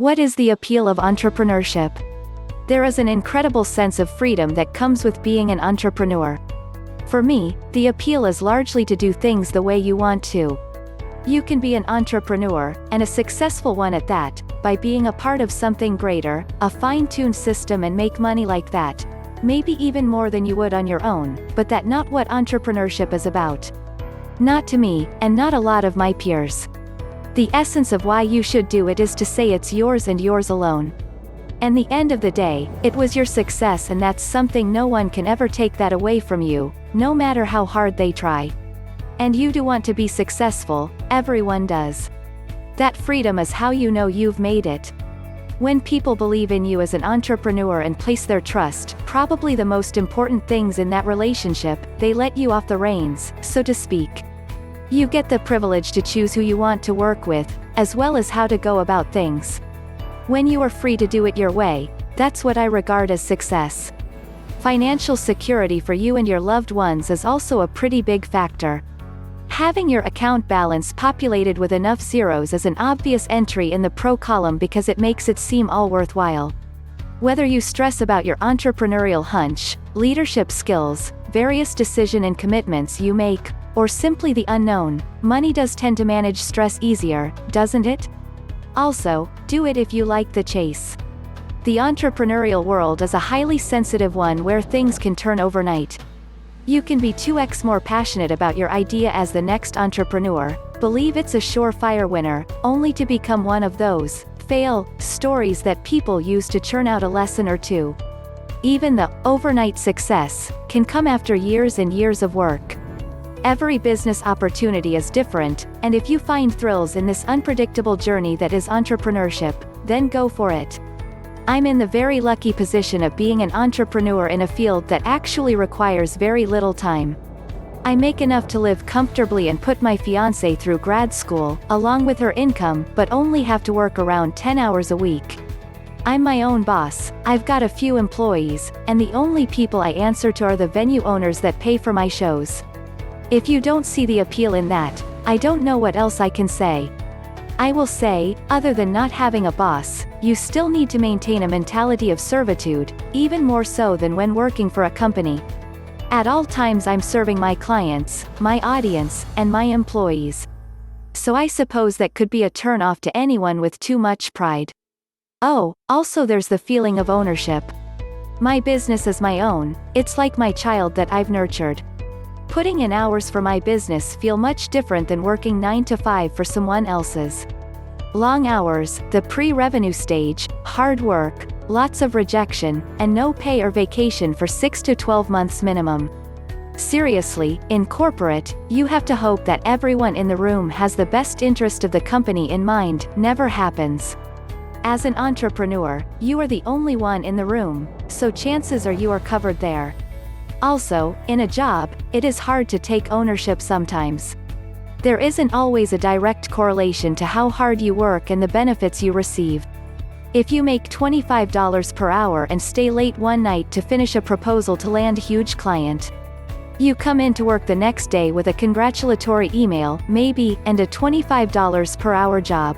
What is the appeal of entrepreneurship? There is an incredible sense of freedom that comes with being an entrepreneur. For me, the appeal is largely to do things the way you want to. You can be an entrepreneur, and a successful one at that, by being a part of something greater, a fine-tuned system, and make money like that. Maybe even more than you would on your own, but that's not what entrepreneurship is about. Not to me, and not a lot of my peers. The essence of why you should do it is to say it's yours and yours alone. And the end of the day, it was your success, and that's something no one can ever take that away from you, no matter how hard they try. And you do want to be successful, everyone does. That freedom is how you know you've made it. When people believe in you as an entrepreneur and place their trust, probably the most important things in that relationship, they let you off the reins, so to speak. You get the privilege to choose who you want to work with, as well as how to go about things. When you are free to do it your way, that's what I regard as success. Financial security for you and your loved ones is also a pretty big factor. Having your account balance populated with enough zeros is an obvious entry in the pro column because it makes it seem all worthwhile. Whether you stress about your entrepreneurial hunch, leadership skills, various decisions and commitments you make, or simply the unknown, money does tend to manage stress easier, doesn't it? Also, do it if you like the chase. The entrepreneurial world is a highly sensitive one where things can turn overnight. You can be 2x more passionate about your idea as the next entrepreneur, believe it's a surefire winner, only to become one of those fail stories that people use to churn out a lesson or two. Even the overnight success can come after years and years of work. Every business opportunity is different, and if you find thrills in this unpredictable journey that is entrepreneurship, then go for it. I'm in the very lucky position of being an entrepreneur in a field that actually requires very little time. I make enough to live comfortably and put my fiancée through grad school, along with her income, but only have to work around 10 hours a week. I'm my own boss, I've got a few employees, and the only people I answer to are the venue owners that pay for my shows. If you don't see the appeal in that, I don't know what else I can say. I will say, other than not having a boss, you still need to maintain a mentality of servitude, even more so than when working for a company. At all times I'm serving my clients, my audience, and my employees. So I suppose that could be a turn-off to anyone with too much pride. Oh, also there's the feeling of ownership. My business is my own, it's like my child that I've nurtured. Putting in hours for my business feel much different than working 9 to 5 for someone else's. Long hours, the pre-revenue stage, hard work, lots of rejection, and no pay or vacation for 6 to 12 months minimum. Seriously, in corporate, you have to hope that everyone in the room has the best interest of the company in mind, never happens. As an entrepreneur, you are the only one in the room, so chances are you are covered there. Also, in a job, it is hard to take ownership sometimes. There isn't always a direct correlation to how hard you work and the benefits you receive. If you make $25 per hour and stay late one night to finish a proposal to land a huge client, you come in to work the next day with a congratulatory email, maybe, and a $25 per hour job.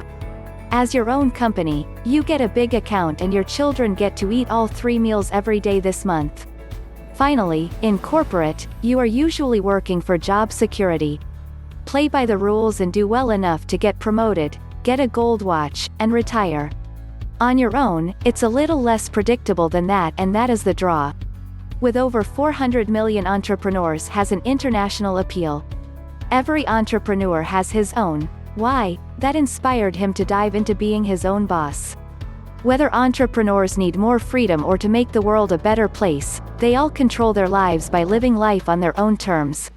As your own company, you get a big account and your children get to eat all 3 meals every day this month. Finally, in corporate, you are usually working for job security. Play by the rules and do well enough to get promoted, get a gold watch, and retire. On your own, it's a little less predictable than that, and that is the draw. With over 400 million entrepreneurs has an international appeal. Every entrepreneur has his own why that inspired him to dive into being his own boss. Whether entrepreneurs need more freedom or to make the world a better place, they all control their lives by living life on their own terms.